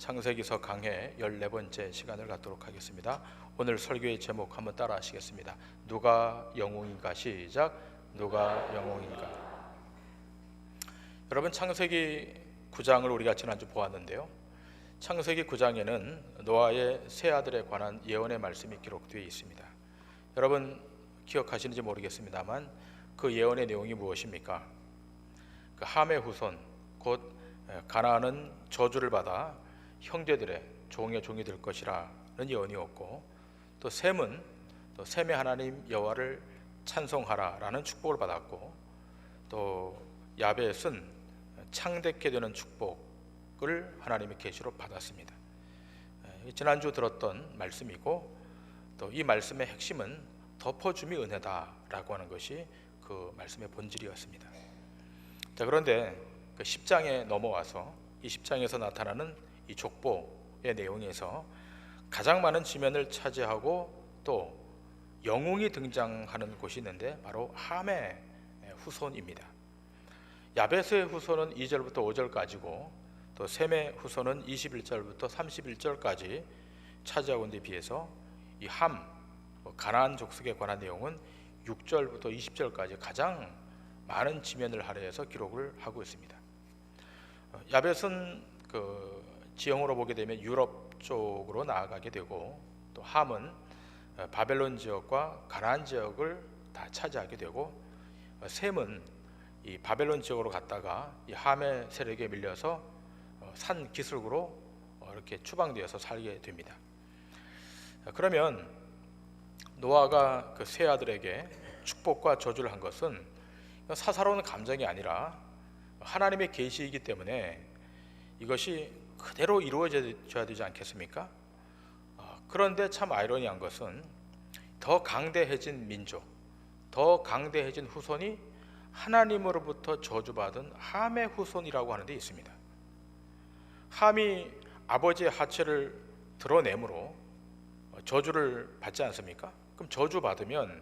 창세기서 강해 14번째 시간을 갖도록 하겠습니다. 오늘 설교의 제목 한번 따라 하시겠습니다. 누가 영웅인가? 시작. 누가 영웅인가? 여러분, 창세기 9장을 우리가 지난주 보았는데요, 창세기 9장에는 노아의 세 아들에 관한 예언의 말씀이 기록되어 있습니다. 여러분 기억하시는지 모르겠습니다만 그 예언의 내용이 무엇입니까? 그 함의 후손 곧 가나안은 저주를 받아 형제들의 종의 종이 될 것이라는 예언이었고, 또 셈은 또 셈의 하나님 여호와를 찬송하라라는 축복을 받았고, 또 야벳은 창대케 되는 축복을 하나님의 계시로 받았습니다. 지난주 들었던 말씀이고, 또 이 말씀의 핵심은 덮어줌이 은혜다라고 하는 것이 그 말씀의 본질이었습니다. 자, 그런데 그 10장에 넘어와서 이 10장에서 나타나는 이 족보의 내용에서 가장 많은 지면을 차지하고 또 영웅이 등장하는 곳이 있는데 바로 함의 후손입니다. 야벳의 후손은 2절부터 5절까지고, 또 셈의 후손은 21절부터 31절까지 차지하고 있는 데 비해서 이 함, 가나안 족속에 관한 내용은 6절부터 20절까지 가장 많은 지면을 할애해서 기록을 하고 있습니다. 야벳은 그 지형으로 보게 되면 유럽 쪽으로 나아가게 되고, 또 함은 바벨론 지역과 가나안 지역을 다 차지하게 되고, 셈은 이 바벨론 지역으로 갔다가 이 함의 세력에 밀려서 산 기슭으로 이렇게 추방되어서 살게 됩니다. 그러면 노아가 그 세 아들에게 축복과 저주를 한 것은 사사로운 감정이 아니라 하나님의 계시이기 때문에 이것이 그대로 이루어져야 되지 않겠습니까? 그런데 참 아이러니한 것은 더 강대해진 민족, 더 강대해진 후손이 하나님으로부터 저주받은 함의 후손이라고 하는 데 있습니다. 함이 아버지의 하체를 드러내므로 저주를 받지 않습니까? 그럼 저주받으면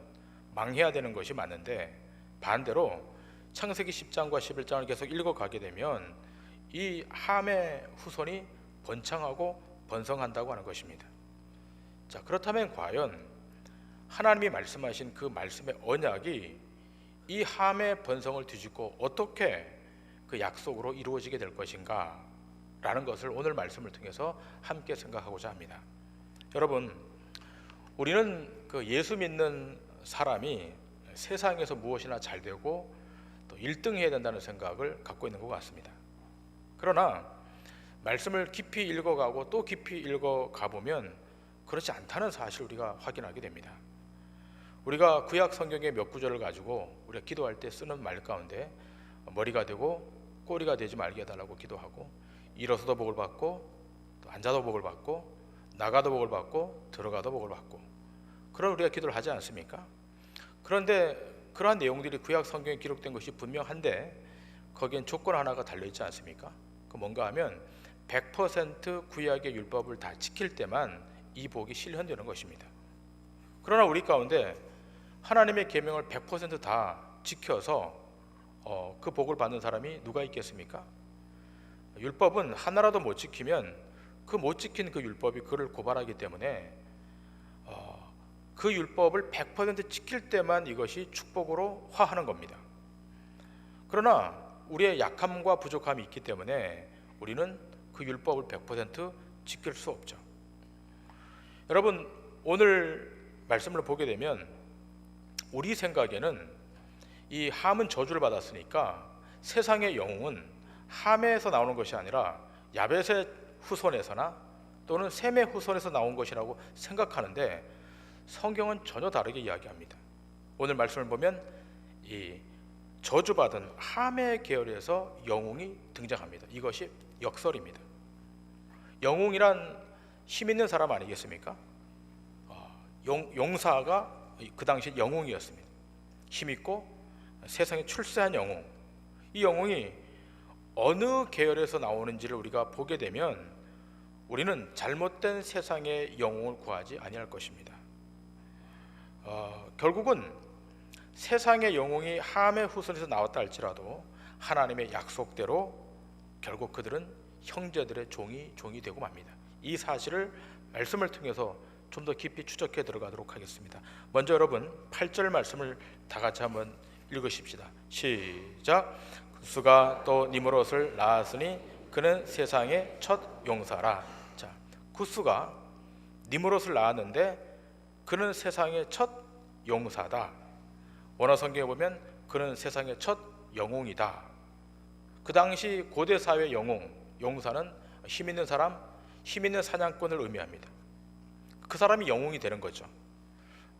망해야 되는 것이 맞는데, 반대로 창세기 10장과 11장을 계속 읽어가게 되면 이 함의 후손이 번창하고 번성한다고 하는 것입니다. 자, 그렇다면 과연 하나님이 말씀하신 그 말씀의 언약이 이 함의 번성을 뒤집고 어떻게 그 약속으로 이루어지게 될 것인가 라는 것을 오늘 말씀을 통해서 함께 생각하고자 합니다. 여러분, 우리는 그 예수 믿는 사람이 세상에서 무엇이나 잘 되고 또 1등 해야 된다는 생각을 갖고 있는 것 같습니다. 그러나 말씀을 깊이 읽어가고 또 깊이 읽어가 보면 그렇지 않다는 사실을 우리가 확인하게 됩니다. 우리가 구약 성경의 몇 구절을 가지고 우리가 기도할 때 쓰는 말 가운데 머리가 되고 꼬리가 되지 말게 해달라고 기도하고, 일어서도 복을 받고 또 앉아도 복을 받고 나가도 복을 받고 들어가도 복을 받고, 그런 우리가 기도를 하지 않습니까? 그런데 그러한 내용들이 구약 성경에 기록된 것이 분명한데 거기엔 조건 하나가 달려있지 않습니까? 그 뭔가 하면 100% 구약의 율법을 다 지킬 때만 이 복이 실현되는 것입니다. 그러나 우리 가운데 하나님의 계명을 100% 다 지켜서 그 복을 받는 사람이 누가 있겠습니까? 율법은 하나라도 못 지키면 그 못 지킨 그 율법이 그를 고발하기 때문에 그 율법을 100% 지킬 때만 이것이 축복으로 화하는 겁니다. 그러나 우리의 약함과 부족함이 있기 때문에 우리는 그 율법을 100% 지킬 수 없죠. 여러분, 오늘 말씀을 보게 되면 우리 생각에는 이 함은 저주를 받았으니까 세상의 영웅은 함에서 나오는 것이 아니라 야벳의 후손에서나 또는 셈의 후손에서 나온 것이라고 생각하는데, 성경은 전혀 다르게 이야기합니다. 오늘 말씀을 보면 이 저주받은 함의 계열에서 영웅이 등장합니다. 이것이 역설입니다. 영웅이란 힘 있는 사람 아니겠습니까? 용사가 그 당시 영웅이었습니다. 힘 있고 세상에 출세한 영웅. 이 영웅이 어느 계열에서 나오는지를 우리가 보게 되면 우리는 잘못된 세상의 영웅을 구하지 아니할 것입니다. 결국은 세상의 영웅이 함의 후손에서 나왔다 할지라도 하나님의 약속대로 결국 그들은 형제들의 종이 되고 맙니다. 이 사실을 말씀을 통해서 좀 더 깊이 추적해 들어가도록 하겠습니다. 먼저 여러분 8절 말씀을 다 같이 한번 읽으십시다. 시작. 구스가 또 니므롯을 낳았으니 그는 세상의 첫 용사라. 자, 구스가 니므롯을 낳았는데 그는 세상의 첫 용사다. 원어 성경에 보면 그는 세상의 첫 영웅이다. 그 당시 고대 사회 용사는 힘 있는 사람, 힘 있는 사냥꾼을 의미합니다. 그 사람이 영웅이 되는 거죠.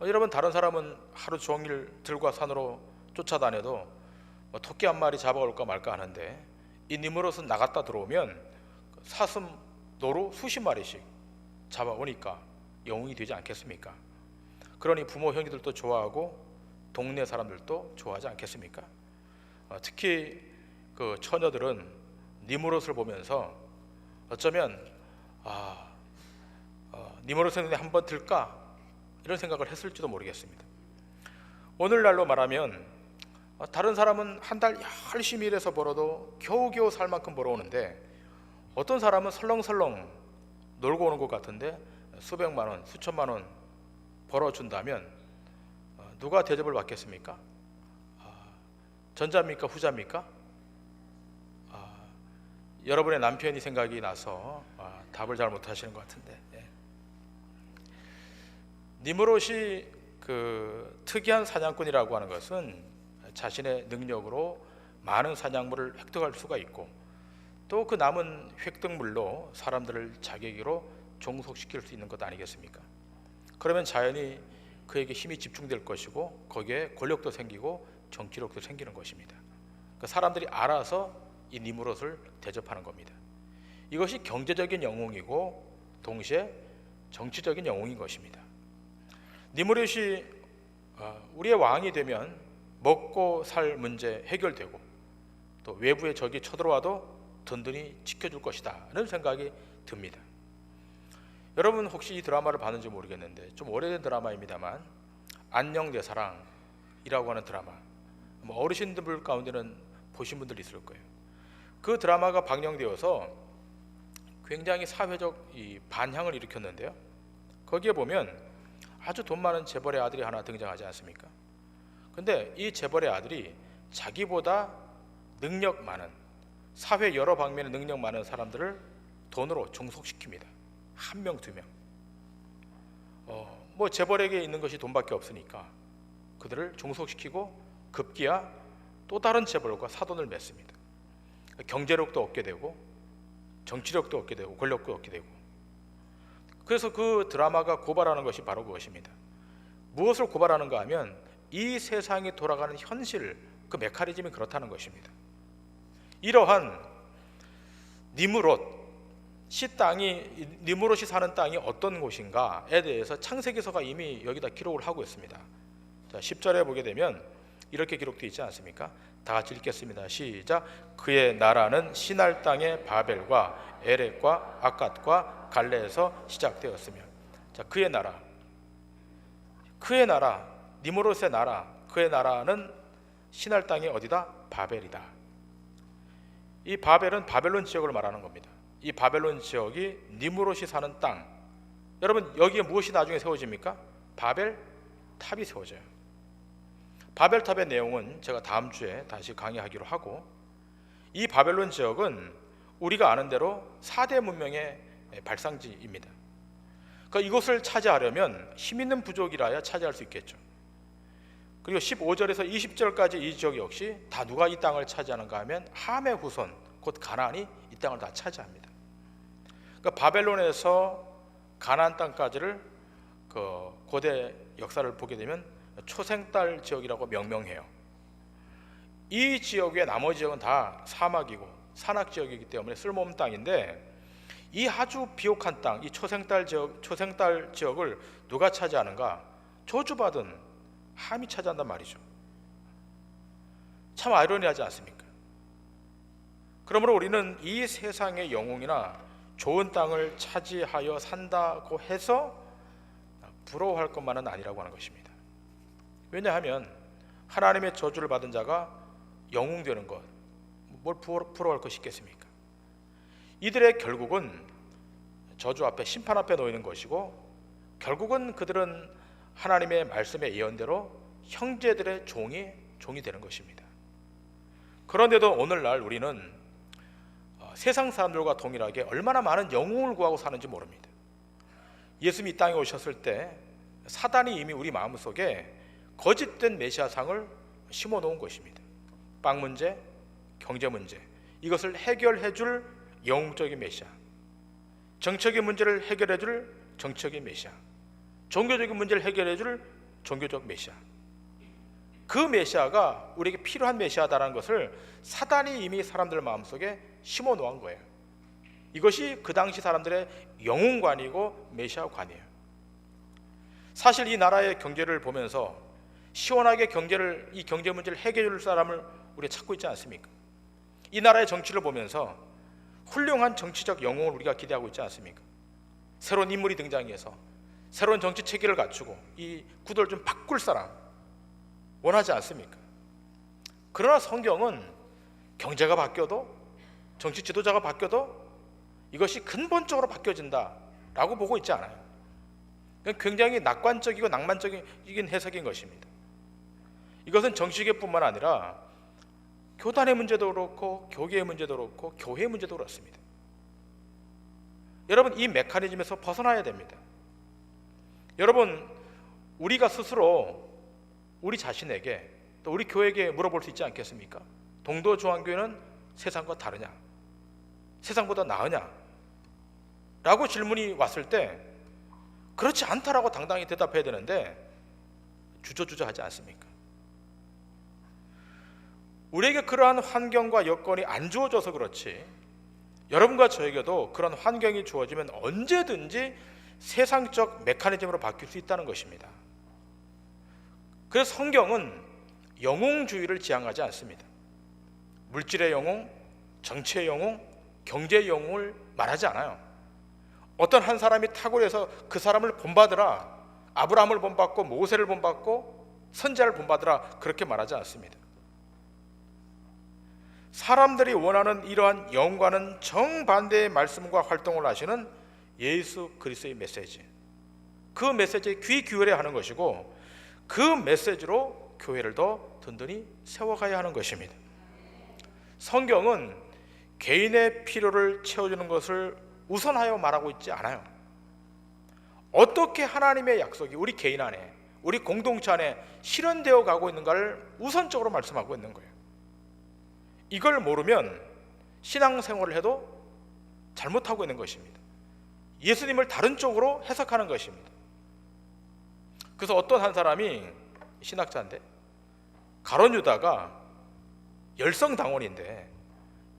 여러분, 다른 사람은 하루 종일 들과 산으로 쫓아다녀도 토끼 한 마리 잡아올까 말까 하는데 이 니므롯은 나갔다 들어오면 사슴, 노루 수십 마리씩 잡아오니까 영웅이 되지 않겠습니까? 그러니 부모 형제들도 좋아하고 동네 사람들도 좋아하지 않겠습니까? 특히 그 처녀들은 니므롯을 보면서 어쩌면 니므롯의 눈에 한번 들까 이런 생각을 했을지도 모르겠습니다. 오늘날로 말하면 다른 사람은 한 달 열심히 일해서 벌어도 겨우겨우 살 만큼 벌어오는데 어떤 사람은 설렁설렁 놀고 오는 것 같은데 수백만 원, 수천만 원 벌어준다면 누가 대접을 받겠습니까? 전자입니까? 후자입니까? 여러분의 남편이 생각이 나서 답을 잘 못하시는 것 같은데, 니므롯이 그 특이한 사냥꾼이라고 하는 것은 자신의 능력으로 많은 사냥물을 획득할 수가 있고 또 그 남은 획득물로 사람들을 자기에게로 종속시킬 수 있는 것 아니겠습니까? 그러면 자연히 그에게 힘이 집중될 것이고 거기에 권력도 생기고 정치력도 생기는 것입니다. 그러니까 사람들이 알아서 이 니므롯을 대접하는 겁니다. 이것이 경제적인 영웅이고 동시에 정치적인 영웅인 것입니다. 니므롯이 우리의 왕이 되면 먹고 살 문제 해결되고 또 외부의 적이 쳐들어와도 든든히 지켜줄 것이다는 생각이 듭니다. 여러분 혹시 이 드라마를 봤는지 모르겠는데 좀 오래된 드라마입니다만 안녕 내 사랑이라고 하는 드라마, 어르신들 가운데는 보신 분들 있을 거예요. 그 드라마가 방영되어서 굉장히 사회적 반향을 일으켰는데요. 거기에 보면 아주 돈 많은 재벌의 아들이 하나 등장하지 않습니까? 근데 이 재벌의 아들이 자기보다 능력 많은, 사회 여러 방면에 능력 많은 사람들을 돈으로 종속시킵니다. 한 명, 두 명. 재벌에게 있는 것이 돈밖에 없으니까 그들을 종속시키고 급기야 또 다른 재벌과 사돈을 맺습니다. 경제력도 얻게 되고 정치력도 얻게 되고 권력도 얻게 되고. 그래서 그 드라마가 고발하는 것이 바로 그것입니다. 무엇을 고발하는가 하면 이 세상이 돌아가는 현실, 그 메커니즘이 그렇다는 것입니다. 이러한 니므롯이 사는 땅이 어떤 곳인가에 대해서 창세기서가 이미 여기다 기록을 하고 있습니다. 자, 10절에 보게 되면 이렇게 기록되어 있지 않습니까? 다 같이 읽겠습니다. 시작. 그의 나라는 시날 땅의 바벨과 에렉과 아갓과 갈레에서 시작되었으며. 자, 그의 나라, 니므롯의 나라, 그의 나라는 시날 땅이 어디다? 바벨이다. 이 바벨은 바벨론 지역을 말하는 겁니다. 이 바벨론 지역이 니므롯이 사는 땅. 여러분 여기에 무엇이 나중에 세워집니까? 바벨 탑이 세워져요. 바벨 탑의 내용은 제가 다음 주에 다시 강의하기로 하고, 이 바벨론 지역은 우리가 아는 대로 4대 문명의 발상지입니다. 그러니까 이곳을 차지하려면 힘 있는 부족이라야 차지할 수 있겠죠. 그리고 15절에서 20절까지 이 지역 역시 다 누가 이 땅을 차지하는가 하면 함의 후손 곧 가나안이 이 땅을 다 차지합니다. 그러니까 바벨론에서 가나안 땅까지를 그 고대 역사를 보게 되면 초생딸 지역이라고 명명해요. 이 지역 외 나머지 지역은 다 사막이고 산악 지역이기 때문에 쓸모없는 땅인데, 이 아주 비옥한 땅, 이 초생딸 지역을 누가 차지하는가? 저주받은 함이 차지한단 말이죠. 참 아이러니하지 않습니까? 그러므로 우리는 이 세상의 영웅이나 좋은 땅을 차지하여 산다고 해서 부러워할 것만은 아니라고 하는 것입니다. 왜냐하면 하나님의 저주를 받은 자가 영웅 되는 것, 뭘 부러워할 것이 있겠습니까? 이들의 결국은 저주 앞에, 심판 앞에 놓이는 것이고, 결국은 그들은 하나님의 말씀의 예언대로 형제들의 종이 되는 것입니다. 그런데도 오늘날 우리는 세상 사람들과 동일하게 얼마나 많은 영웅을 구하고 사는지 모릅니다. 예수님이 이 땅에 오셨을 때 사단이 이미 우리 마음속에 거짓된 메시아상을 심어 놓은 것입니다. 빵 문제, 경제 문제, 이것을 해결해 줄 영웅적인 메시아, 정책의 문제를 해결해 줄 정책의 메시아, 종교적인 문제를 해결해 줄 종교적 메시아, 그 메시아가 우리에게 필요한 메시아다라는 것을 사단이 이미 사람들 마음속에 심어 놓은 거예요. 이것이 그 당시 사람들의 영웅관이고 메시아관이에요. 사실 이 나라의 경제를 보면서 시원하게 이 경제 문제를 해결해 줄 사람을 우리가 찾고 있지 않습니까? 이 나라의 정치를 보면서 훌륭한 정치적 영웅을 우리가 기대하고 있지 않습니까? 새로운 인물이 등장해서 새로운 정치 체계를 갖추고 이 구도를 좀 바꿀 사람 원하지 않습니까? 그러나 성경은 경제가 바뀌어도, 정치 지도자가 바뀌어도 이것이 근본적으로 바뀌어진다라고 보고 있지 않아요. 굉장히 낙관적이고 낭만적인 해석인 것입니다. 이것은 정치계뿐만 아니라 교단의 문제도 그렇고, 교계의 문제도 그렇고, 교회의 문제도 그렇습니다. 여러분, 이 메커니즘에서 벗어나야 됩니다. 여러분, 우리가 스스로 우리 자신에게, 또 우리 교회에게 물어볼 수 있지 않겠습니까? 동도중앙교회는 세상과 다르냐? 세상보다 나으냐? 라고 질문이 왔을 때 그렇지 않다라고 당당히 대답해야 되는데 주저주저 하지 않습니까? 우리에게 그러한 환경과 여건이 안 주어져서 그렇지, 여러분과 저에게도 그런 환경이 주어지면 언제든지 세상적 메커니즘으로 바뀔 수 있다는 것입니다. 그래서 성경은 영웅주의를 지향하지 않습니다. 물질의 영웅, 정치의 영웅, 경제의 영웅을 말하지 않아요. 어떤 한 사람이 탁월해서 그 사람을 본받으라, 아브라함을 본받고 모세를 본받고 선지자를 본받으라, 그렇게 말하지 않습니다. 사람들이 원하는 이러한 영웅과는 정반대의 말씀과 활동을 하시는 예수 그리스도의 메시지, 그 메시지에 귀 기울여야 하는 것이고, 그 메시지로 교회를 더 든든히 세워가야 하는 것입니다. 성경은 개인의 필요를 채워주는 것을 우선하여 말하고 있지 않아요. 어떻게 하나님의 약속이 우리 개인 안에, 우리 공동체 안에 실현되어 가고 있는가를 우선적으로 말씀하고 있는 거예요. 이걸 모르면 신앙생활을 해도 잘못하고 있는 것입니다. 예수님을 다른 쪽으로 해석하는 것입니다. 그래서 어떤 한 사람이, 신학자인데, 가룟 유다가 열성당원인데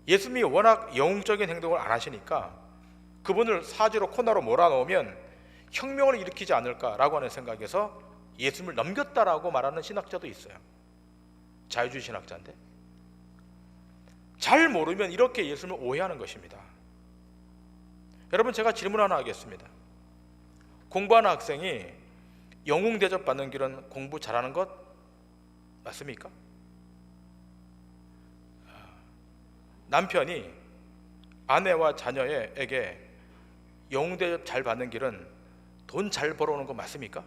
예수님이 워낙 영웅적인 행동을 안 하시니까 그분을 사지로 코너로 몰아넣으면 혁명을 일으키지 않을까라고 하는 생각에서 예수님을 넘겼다라고 말하는 신학자도 있어요. 자유주의 신학자인데, 잘 모르면 이렇게 예수님을 오해하는 것입니다. 여러분, 제가 질문 하나 하겠습니다. 공부하는 학생이 영웅 대접 받는 길은 공부 잘하는 것 맞습니까? 남편이 아내와 자녀에게 영웅 대접 잘 받는 길은 돈 잘 벌어오는 거 맞습니까?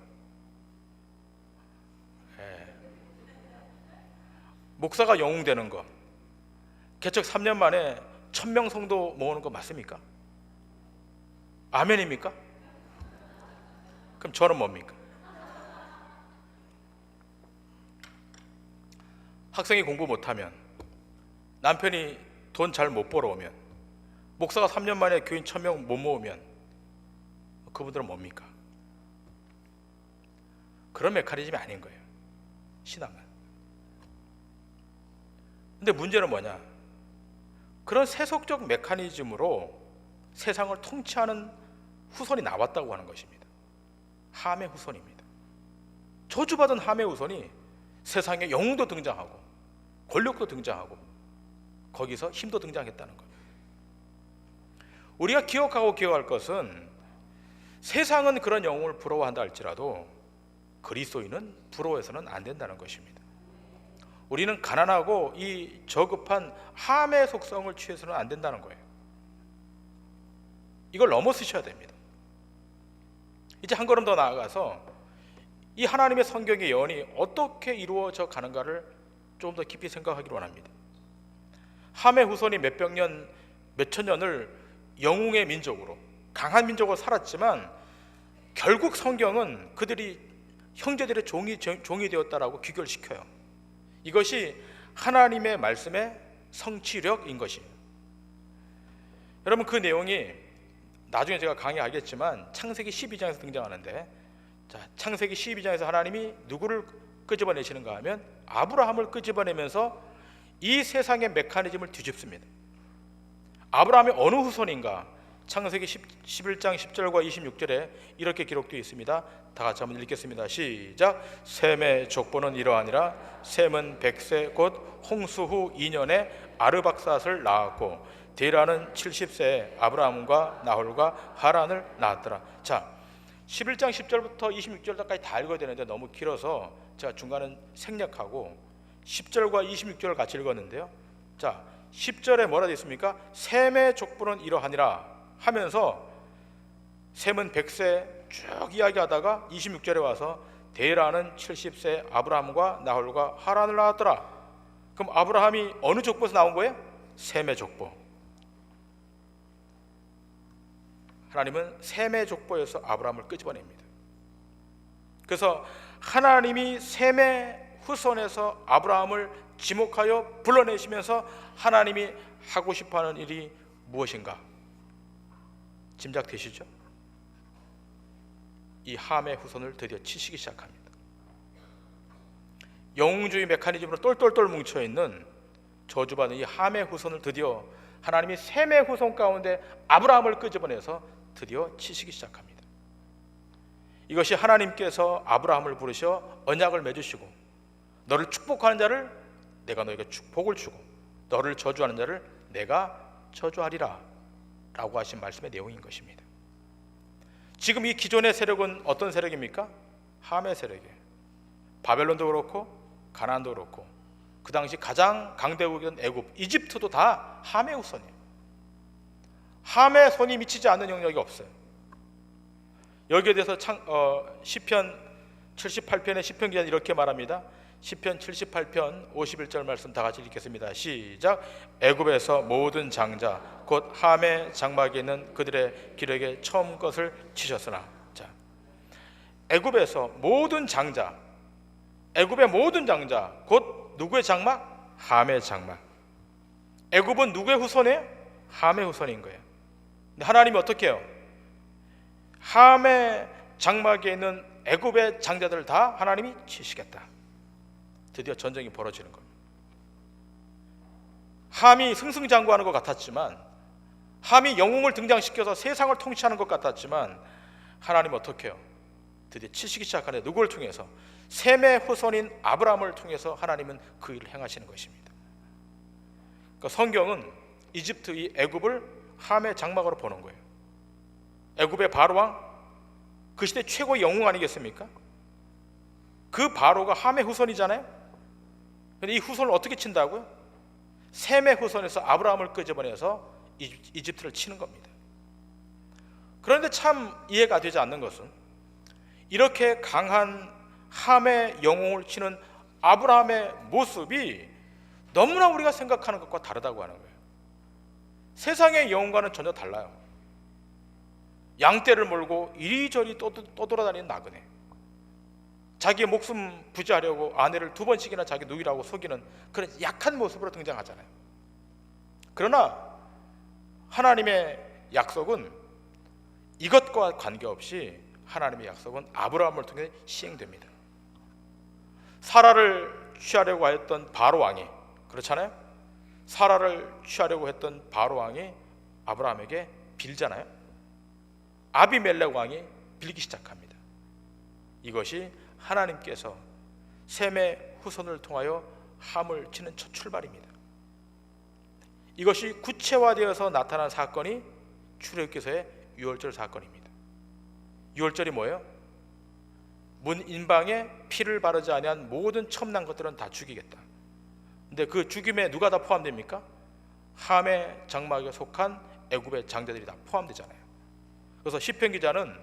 목사가 영웅 되는 거, 개척 3년 만에 1000명 성도 모으는 거 맞습니까? 아멘입니까? 그럼 저는 뭡니까? 학생이 공부 못하면, 남편이 돈 잘 못 벌어오면, 목사가 3년 만에 교인 1000명 못 모으면 그분들은 뭡니까? 그런 메커니즘이 아닌 거예요, 신앙은. 근데 문제는 뭐냐? 그런 세속적 메커니즘으로 세상을 통치하는 후손이 나왔다고 하는 것입니다. 함의 후손입니다. 저주받은 함의 후손이 세상에 영웅도 등장하고 권력도 등장하고 거기서 힘도 등장했다는 거예요. 우리가 기억할 것은, 세상은 그런 영웅을 부러워한다 할지라도 그리스도인은 부러워해서는 안 된다는 것입니다. 우리는 가난하고 이 저급한 함의 속성을 취해서는 안 된다는 거예요. 이걸 넘어서셔야 됩니다. 이제 한 걸음 더 나아가서 이 하나님의 성경의 예언이 어떻게 이루어져 가는가를 조금 더 깊이 생각하기를 원합니다. 함의 후손이 몇백 년, 몇천 년을 영웅의 민족으로, 강한 민족으로 살았지만 결국 성경은 그들이 형제들의 종이 되었다라고 귀결시켜요. 이것이 하나님의 말씀의 성취력인 것이에요. 여러분, 그 내용이 나중에 제가 강의하겠지만 창세기 12장에서 등장하는데, 자, 창세기 12장에서 하나님이 누구를 끄집어내시는가 하면 아브라함을 끄집어내면서 이 세상의 메커니즘을 뒤집습니다. 아브라함이 어느 후손인가? 창세기 11장 10절과 26절에 이렇게 기록되어 있습니다. 다 같이 한번 읽겠습니다. 시작. 셈의 족보는 이러하니라. 셈은 100세 곧 홍수 후 2년에 아르박삿을 낳았고 데라는 70세에 아브라함과 나홀과 하란을 낳았더라. 자, 11장 10절부터 26절까지 다 읽어야 되는데 너무 길어서 제가 중간은 생략하고 10절과 26절을 같이 읽었는데요. 자, 10절에 뭐라 되어 있습니까? 셈의 족보는 이러하니라 하면서 셈은 100세 쭉 이야기하다가 26절에 와서 데라는 70세 아브라함과 나홀과 하란을 낳았더라. 그럼 아브라함이 어느 족보에서 나온 거예요? 셈의 족보. 하나님은 셈의 족보에서 아브라함을 끄집어냅니다. 그래서 하나님이 셈의 후손에서 아브라함을 지목하여 불러내시면서 하나님이 하고 싶어하는 일이 무엇인가 짐작되시죠? 이 함의 후손을 드디어 치시기 시작합니다. 영웅주의 메커니즘으로 똘똘똘 뭉쳐있는 저주받은 이 함의 후손을 드디어 하나님이 셈의 후손 가운데 아브라함을 끄집어내서 드디어 치시기 시작합니다. 이것이 하나님께서 아브라함을 부르셔 언약을 맺으시고 너를 축복하는 자를 내가 너에게 축복을 주고 너를 저주하는 자를 내가 저주하리라 라고 하신 말씀의 내용인 것입니다. 지금 이 기존의 세력은 어떤 세력입니까? 함의 세력이에요. 바벨론도 그렇고 가나안도 그렇고 그 당시 가장 강대국이던 애굽, 이집트도 다 함의 후손이에요. 함의 손이 미치지 않는 영역이 없어요. 여기에 대해서 시편 78편의 시편 기자는 이렇게 말합니다. 시편 78편 51절 말씀 다 같이 읽겠습니다. 시작. 애굽에서 모든 장자 곧 함의 장막에 있는 그들의 기력에 처음 것을 치셨으나. 자, 애굽에서 모든 장자, 애굽의 모든 장자 곧 누구의 장막? 함의 장막. 애굽은 누구의 후손이에요? 함의 후손인 거예요. 근데 하나님이 어떻게 해요? 함의 장막에 있는 애굽의 장자들을 다 하나님이 치시겠다. 드디어 전쟁이 벌어지는 겁니다. 함이 승승장구하는 것 같았지만, 함이 영웅을 등장시켜서 세상을 통치하는 것 같았지만, 하나님은 어떻게 해요? 드디어 치시기 시작하는데 누구를 통해서? 셈의 후손인 아브라함을 통해서 하나님은 그 일을 행하시는 것입니다. 그러니까 성경은 이집트 이 애굽을 함의 장막으로 보는 거예요. 애굽의 바로왕, 그 시대 최고의 영웅 아니겠습니까? 그 바로가 함의 후손이잖아요. 근데 이 후손을 어떻게 친다고요? 셈의 후손에서 아브라함을 끄집어내서 이집트를 치는 겁니다. 그런데 참 이해가 되지 않는 것은 이렇게 강한 함의 영웅을 치는 아브라함의 모습이 너무나 우리가 생각하는 것과 다르다고 하는 거예요. 세상의 영웅과는 전혀 달라요. 양떼를 몰고 이리저리 떠돌아다니는 나그네, 자기의 목숨 부지하려고 아내를 2번씩이나 자기 누이라고 속이는 그런 약한 모습으로 등장하잖아요. 그러나 하나님의 약속은 이것과 관계없이 하나님의 약속은 아브라함을 통해 시행됩니다. 사라를 취하려고 했던 바로 왕이, 그렇잖아요. 사라를 취하려고 했던 바로 왕이 아브라함에게 빌잖아요. 아비멜렉 왕이 빌기 시작합니다. 이것이 하나님께서 셈의 후손을 통하여 함을 치는 첫 출발입니다. 이것이 구체화되어서 나타난 사건이 출애굽기서의 유월절 사건입니다. 유월절이 뭐예요? 문 인방에 피를 바르지 아니한 모든 첨난 것들은 다 죽이겠다. 근데 그 죽임에 누가 다 포함됩니까? 함의 장막에 속한 애굽의 장자들이 다 포함되잖아요. 그래서 시편 기자는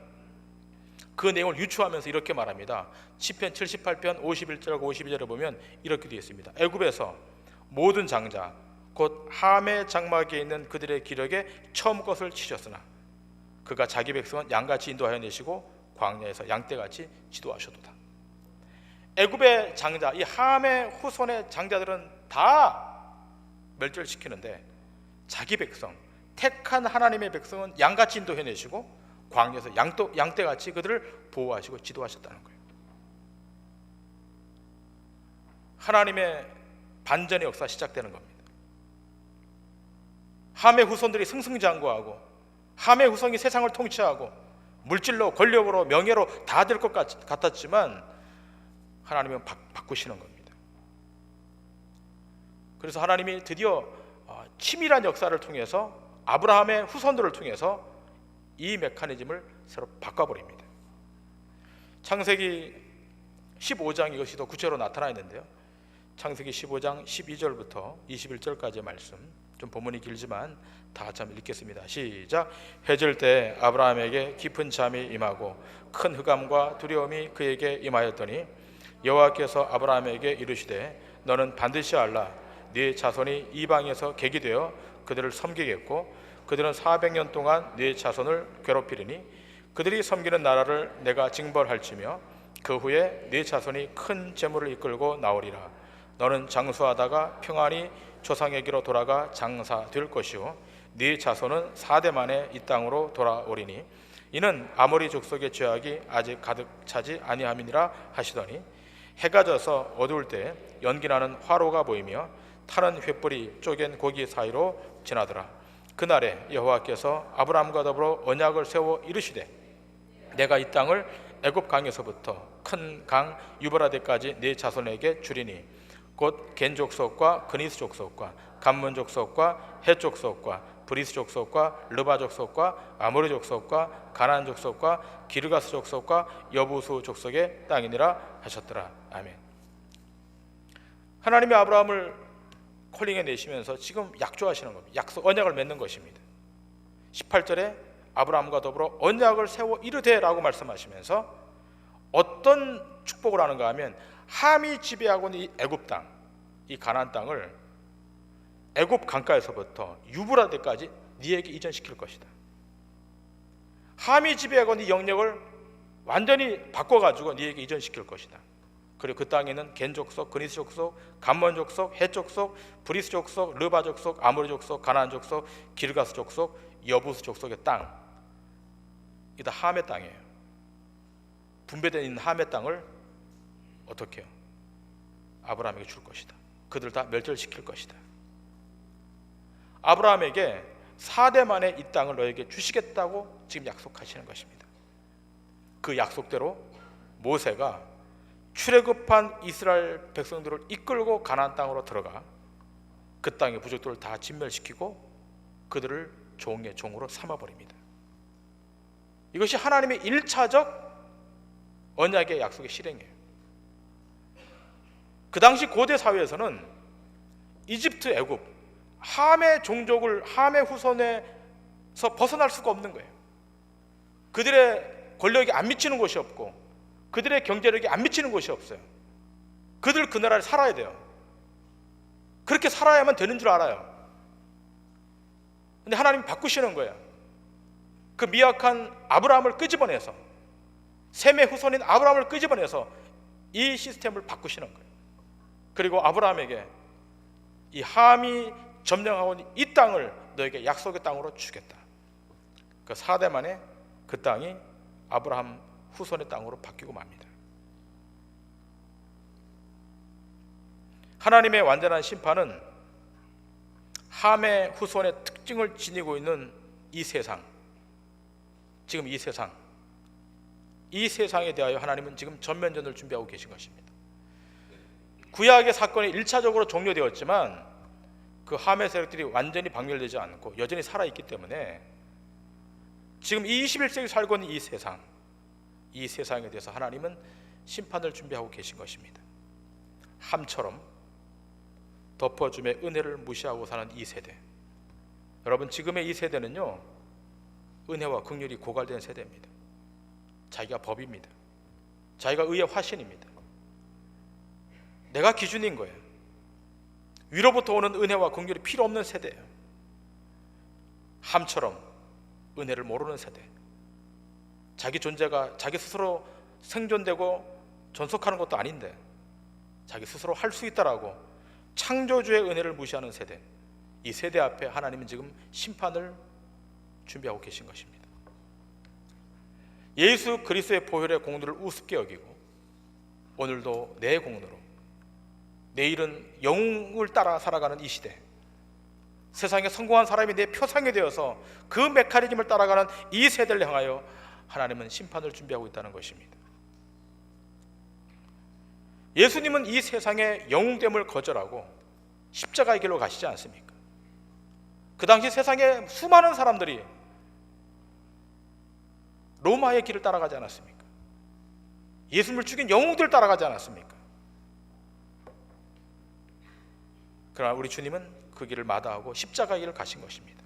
그 내용을 유추하면서 이렇게 말합니다. 시편 78편 51절과 52절에 보면 이렇게 되어 있습니다. 애굽에서 모든 장자 곧 함의 장막에 있는 그들의 기력에 처음 것을 치셨으나 그가 자기 백성은 양같이 인도하여 내시고 광야에서 양떼같이 지도하셨도다. 애굽의 장자, 이 함의 후손의 장자들은 다 멸절시키는데 자기 백성, 택한 하나님의 백성은 양같이 인도해 내시고 광야에서 양떼같이 그들을 보호하시고 지도하셨다는 거예요. 하나님의 반전의 역사 시작되는 겁니다. 함의 후손들이 승승장구하고 함의 후손이 세상을 통치하고 물질로, 권력으로, 명예로 다 될 것 같았지만 하나님은 바꾸시는 겁니다. 그래서 하나님이 드디어 치밀한 역사를 통해서 아브라함의 후손들을 통해서 이 메커니즘을 새로 바꿔버립니다. 창세기 15장 이것이 더 구체로 나타나 있는데요. 창세기 15장 12절부터 21절까지의 말씀, 좀 본문이 길지만 다 같이 한번 읽겠습니다. 시작. 해질 때 아브라함에게 깊은 잠이 임하고 큰 흑암과 두려움이 그에게 임하였더니 여호와께서 아브라함에게 이르시되 너는 반드시 알라. 네 자손이 이방에서 객이 되어 그들을 섬기겠고 그들은 400년 동안 네 자손을 괴롭히리니 그들이 섬기는 나라를 내가 징벌할지며 그 후에 네 자손이 큰 재물을 이끌고 나오리라. 너는 장수하다가 평안히 조상에게로 돌아가 장사될 것이요 네 자손은 4대 만에 이 땅으로 돌아오리니 이는 아모리 족속의 죄악이 아직 가득 차지 아니함이니라 하시더니 해가 져서 어두울 때 연기나는 화로가 보이며 타는 횃불이 쪼갠 고기 사이로 지나더라. 그날에 여호와께서 아브라함과 더불어 언약을 세워 이르시되 내가 이 땅을 애굽 강에서부터 큰 강 유브라데까지 네 자손에게 주리니 곧 겐 족속과 그니스 족속과 감문 족속과 헷 족속과 브리스 족속과 르바 족속과 아모리 족속과 가나안 족속과 기르가스 족속과 여부수 족속의 땅이니라 하셨더라. 아멘. 하나님이 아브라함을 콜링해 내시면서 지금 약조하시는 겁니다. 약속, 언약을 맺는 것입니다. 18절에 아브라함과 더불어 언약을 세워 이르되라고 말씀하시면서 어떤 축복을 하는가 하면 함이 지배하고 있는 이 애굽 땅, 이 가나안 땅을 애굽 강가에서부터 유브라데까지 네에게 이전시킬 것이다. 함이 지배하고 있는 이 영역을 완전히 바꿔가지고 네에게 이전시킬 것이다. 그리고 그 땅에 있는 겐 족속, 그니스 족속, 감몬 족속, 헷 족속, 브리스 족속, 르바 족속, 아모리 족속, 가나안 족속, 기르가스 족속, 여부스 족속의 땅, 이게 다 함의 땅이에요. 분배되어 있는 함의 땅을 어떻게 해요? 아브라함에게 줄 것이다. 그들 다 멸절시킬 것이다. 아브라함에게 4대 만에 이 땅을 너에게 주시겠다고 지금 약속하시는 것입니다. 그 약속대로 모세가 출애굽한 이스라엘 백성들을 이끌고 가나안 땅으로 들어가 그 땅의 부족들을 다 진멸시키고 그들을 종의 종으로 삼아버립니다. 이것이 하나님의 1차적 언약의 약속의 실행이에요. 그 당시 고대 사회에서는 이집트, 애굽, 함의 종족을 함의 후손에서 벗어날 수가 없는 거예요. 그들의 권력이 안 미치는 곳이 없고 그들의 경제력이 안 미치는 곳이 없어요. 그들 그 나라를 살아야 돼요. 그렇게 살아야만 되는 줄 알아요. 근데 하나님이 바꾸시는 거예요. 그 미약한 아브라함을 끄집어내서 셈의 후손인 아브라함을 끄집어내서 이 시스템을 바꾸시는 거예요. 그리고 아브라함에게 이 함이 점령하고 있는 이 땅을 너에게 약속의 땅으로 주겠다. 그 4대 만에 그 땅이 아브라함 후손의 땅으로 바뀌고 맙니다. 하나님의 완전한 심판은 함의 후손의 특징을 지니고 있는 이 세상, 지금 이 세상에 대하여 하나님은 지금 전면전을 준비하고 계신 것입니다. 구약의 사건이 1차적으로 종료되었지만 그 함의 세력들이 완전히 박멸되지 않고 여전히 살아있기 때문에 지금 이 21세기 살고 있는 이 세상에 대해서 하나님은 심판을 준비하고 계신 것입니다. 함처럼 덮어줌의 은혜를 무시하고 사는 이 세대, 여러분 지금의 이 세대는요 은혜와 긍휼이 고갈된 세대입니다. 자기가 법입니다. 자기가 의의 화신입니다. 내가 기준인 거예요. 위로부터 오는 은혜와 긍휼이 필요 없는 세대예요. 함처럼 은혜를 모르는 세대. 자기 존재가 자기 스스로 생존되고 존속하는 것도 아닌데 자기 스스로 할 수 있다라고 창조주의 은혜를 무시하는 세대. 이 세대 앞에 하나님은 지금 심판을 준비하고 계신 것입니다. 예수 그리스도의 보혈의 공로를 우습게 여기고 오늘도 내 공로로 내일은 영웅을 따라 살아가는 이 시대, 세상에 성공한 사람이 내 표상이 되어서 그 메커니즘을 따라가는 이 세대를 향하여 하나님은 심판을 준비하고 있다는 것입니다. 예수님은 이 세상의 영웅됨을 거절하고 십자가의 길로 가시지 않습니까? 그 당시 세상에 수많은 사람들이 로마의 길을 따라가지 않았습니까? 예수님을 죽인 영웅들을 따라가지 않았습니까? 그러나 우리 주님은 그 길을 마다하고 십자가의 길을 가신 것입니다.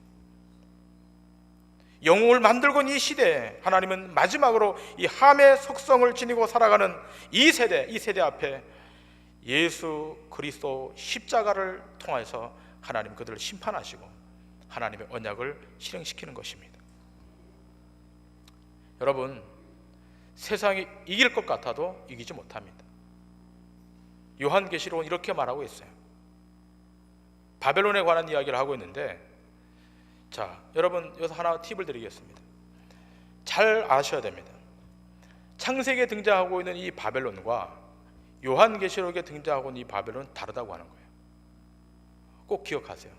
영웅을 만들고 있는 이 시대에 하나님은 마지막으로 이 함의 속성을 지니고 살아가는 이 세대 앞에 예수 그리스도 십자가를 통해서 하나님 그들을 심판하시고 하나님의 언약을 실행시키는 것입니다. 여러분, 세상이 이길 것 같아도 이기지 못합니다. 요한계시록은 이렇게 말하고 있어요. 바벨론에 관한 이야기를 하고 있는데, 자, 여러분 여기서 하나 팁을 드리겠습니다. 잘 아셔야 됩니다. 창세기에 등장하고 있는 이 바벨론과 요한계시록에 등장하고 있는 이 바벨론은 다르다고 하는 거예요. 꼭 기억하세요.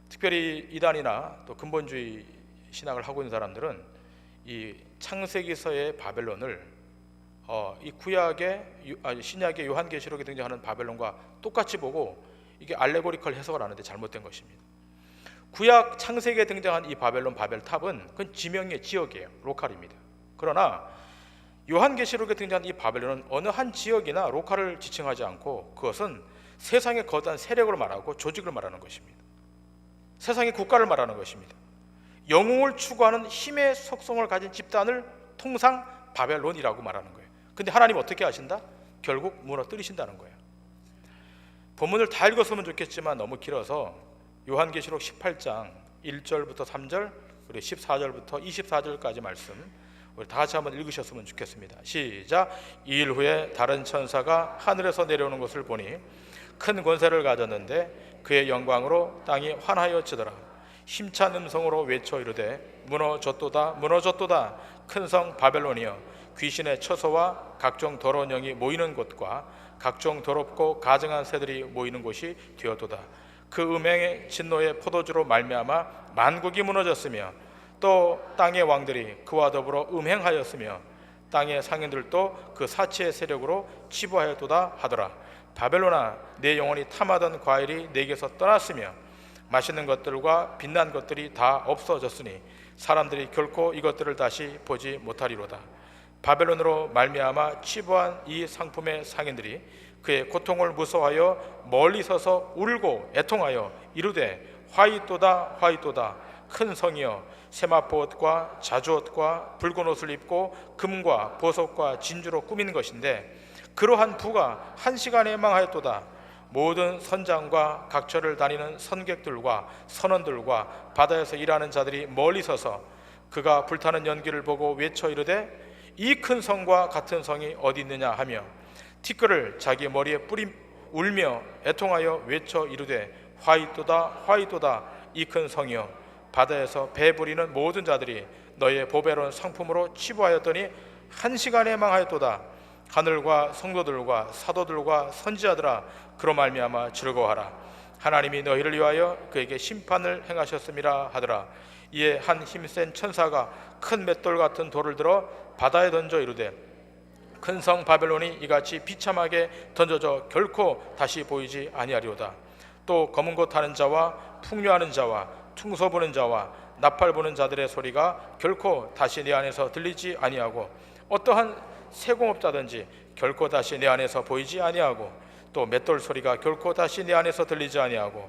특별히 이단이나 또 근본주의 신학을 하고 있는 사람들은 이 창세기서의 바벨론을 이 신약의 요한계시록에 등장하는 바벨론과 똑같이 보고 이게 알레고리컬 해석을 하는데 잘못된 것입니다. 구약 창세기에 등장한 이 바벨론 바벨탑은 그건 지명의 지역이에요. 로컬입니다. 그러나 요한계시록에 등장한 이 바벨론은 어느 한 지역이나 로컬을 지칭하지 않고 그것은 세상의 거대한 세력을 말하고 조직을 말하는 것입니다. 세상의 국가를 말하는 것입니다. 영웅을 추구하는 힘의 속성을 가진 집단을 통상 바벨론이라고 말하는 거예요. 근데 하나님 어떻게 하신다? 결국 무너뜨리신다는 거예요. 본문을 다 읽었으면 좋겠지만 너무 길어서 요한계시록 18장 1절부터 3절 그리고 14절부터 24절까지 말씀 우리 다 같이 한번 읽으셨으면 좋겠습니다. 시작. 2일 후에 다른 천사가 하늘에서 내려오는 것을 보니 큰 권세를 가졌는데 그의 영광으로 땅이 환하여지더라. 힘찬 음성으로 외쳐 이르되 무너졌도다 무너졌도다 큰 성 바벨론이여 귀신의 처소와 각종 더러운 영이 모이는 곳과 각종 더럽고 가증한 새들이 모이는 곳이 되었도다. 그 음행의 진노의 포도주로 말미암아 만국이 무너졌으며 또 땅의 왕들이 그와 더불어 음행하였으며 땅의 상인들도 그 사치의 세력으로 치부하였도다 하더라. 바벨론아 내 영혼이 탐하던 과일이 내게서 떠났으며 맛있는 것들과 빛난 것들이 다 없어졌으니 사람들이 결코 이것들을 다시 보지 못하리로다. 바벨론으로 말미암아 치부한 이 상품의 상인들이 그의 고통을 무서워하여 멀리 서서 울고 애통하여 이르되 화이또다 화이또다 큰 성이여 세마포옷과 자주옷과 붉은 옷을 입고 금과 보석과 진주로 꾸민 것인데 그러한 부가 한 시간에 망하였도다. 모든 선장과 각처를 다니는 선객들과 선원들과 바다에서 일하는 자들이 멀리 서서 그가 불타는 연기를 보고 외쳐 이르되 이 큰 성과 같은 성이 어디 있느냐 하며 티끌을 자기 머리에 뿌리 울며 애통하여 외쳐 이르되 화이또다 화이또다 이 큰 성이여 바다에서 배 부리는 모든 자들이 너의 보배로운 상품으로 치부하였더니 한 시간에 망하였도다. 하늘과 성도들과 사도들과 선지자들아 그로 말미암아 즐거워하라. 하나님이 너희를 위하여 그에게 심판을 행하셨음이라 하더라. 이에 한 힘센 천사가 큰 맷돌 같은 돌을 들어 바다에 던져 이르되 큰 성 바벨론이 이같이 비참하게 던져져 결코 다시 보이지 아니하리로다. 또 검은 것 타는 자와 풍류하는 자와 퉁소 부는 자와 나팔 부는 자들의 소리가 결코 다시 내 안에서 들리지 아니하고 어떠한 세공업자든지 결코 다시 내 안에서 보이지 아니하고 또 맷돌 소리가 결코 다시 내 안에서 들리지 아니하고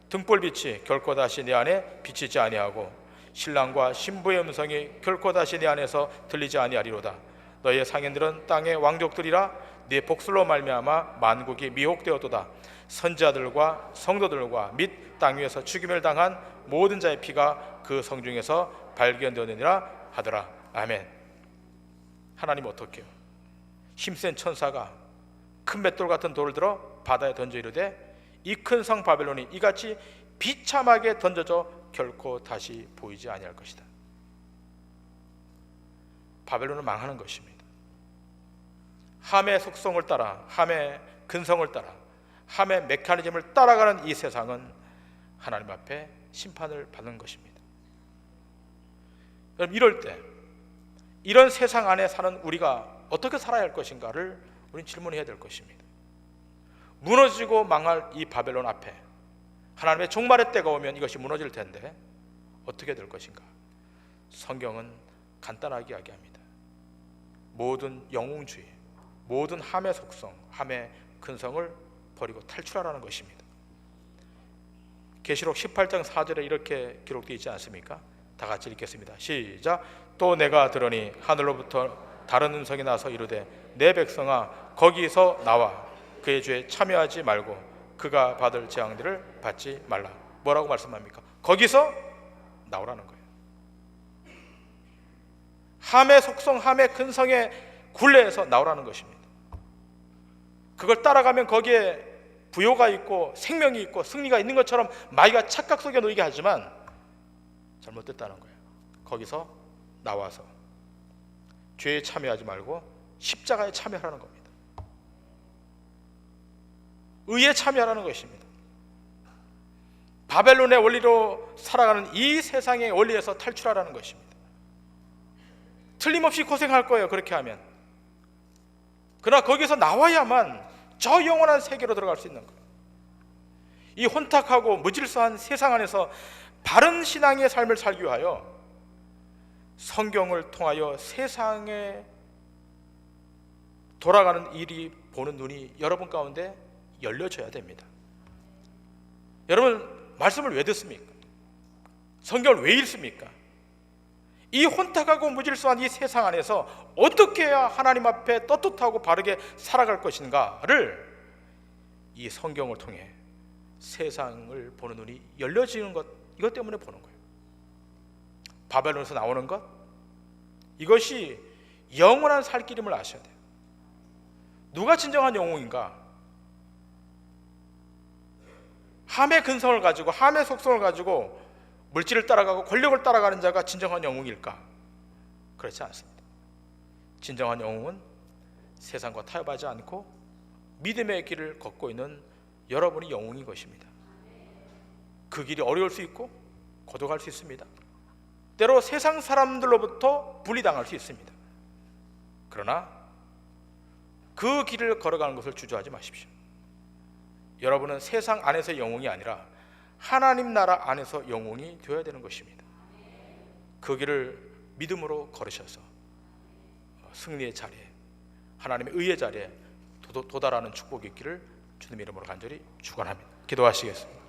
등불빛이 결코 다시 내 안에 비치지 아니하고 신랑과 신부의 음성이 결코 다시 네 안에서 들리지 아니하리로다. 너희의 상인들은 땅의 왕족들이라 네 복술로 말미암아 만국이 미혹되었도다. 선지자들과 성도들과 및 땅 위에서 죽임을 당한 모든 자의 피가 그 성중에서 발견되느니라 하더라. 아멘. 하나님 어떻게요? 힘센 천사가 큰 맷돌 같은 돌을 들어 바다에 던져 이르되 이 큰 성 바벨론이 이같이 비참하게 던져져 결코 다시 보이지 아니할 것이다. 바벨론은 망하는 것입니다. 함의 속성을 따라, 함의 근성을 따라, 함의 메커니즘을 따라가는 이 세상은 하나님 앞에 심판을 받는 것입니다. 여러분, 이럴 때 이런 세상 안에 사는 우리가 어떻게 살아야 할 것인가를 우리는 질문해야 될 것입니다. 무너지고 망할 이 바벨론 앞에 하나님의 종말의 때가 오면 이것이 무너질 텐데 어떻게 될 것인가? 성경은 간단하게 이야기합니다. 모든 영웅주의, 모든 함의 속성, 함의 근성을 버리고 탈출하라는 것입니다. 계시록 18장 4절에 이렇게 기록되어 있지 않습니까? 다 같이 읽겠습니다. 시작. 또 내가 들으니 하늘로부터 다른 음성이 나서 이르되 내 백성아 거기서 나와 그의 죄에 참여하지 말고 그가 받을 재앙들을 받지 말라. 뭐라고 말씀합니까? 거기서 나오라는 거예요. 함의 속성, 함의 근성의 굴레에서 나오라는 것입니다. 그걸 따라가면 거기에 부요가 있고 생명이 있고 승리가 있는 것처럼 마귀가 착각 속에 놓이게 하지만 잘못됐다는 거예요. 거기서 나와서 죄에 참여하지 말고 십자가에 참여하라는 겁니다. 의에 참여하라는 것입니다. 바벨론의 원리로 살아가는 이 세상의 원리에서 탈출하라는 것입니다. 틀림없이 고생할 거예요. 그렇게 하면. 그러나 거기서 나와야만 저 영원한 세계로 들어갈 수 있는 거예요. 이 혼탁하고 무질서한 세상 안에서 바른 신앙의 삶을 살기 위하여 성경을 통하여 세상에 돌아가는 일이 보는 눈이 여러분 가운데 열려져야 됩니다. 여러분, 말씀을 왜 듣습니까? 성경을 왜 읽습니까? 이 혼탁하고 무질서한 이 세상 안에서 어떻게 해야 하나님 앞에 떳떳하고 바르게 살아갈 것인가를 이 성경을 통해 세상을 보는 눈이 열려지는 것, 이것 때문에 보는 거예요. 바벨론에서 나오는 것, 이것이 영원한 살 길임을 아셔야 돼요. 누가 진정한 영웅인가? 함의 근성을 가지고, 함의 속성을 가지고 물질을 따라가고 권력을 따라가는 자가 진정한 영웅일까? 그렇지 않습니다. 진정한 영웅은 세상과 타협하지 않고 믿음의 길을 걷고 있는 여러분이 영웅인 것입니다. 그 길이 어려울 수 있고 고독할 수 있습니다. 때로 세상 사람들로부터 분리당할 수 있습니다. 그러나 그 길을 걸어가는 것을 주저하지 마십시오. 여러분은 세상 안에서 영웅이 아니라 하나님 나라 안에서 영웅이 되어야 되는 것입니다. 그 길을 믿음으로 걸으셔서 승리의 자리에, 하나님의 의의 자리에 도달하는 축복이 있기를 주님의 이름으로 간절히 축원합니다. 기도하시겠습니다.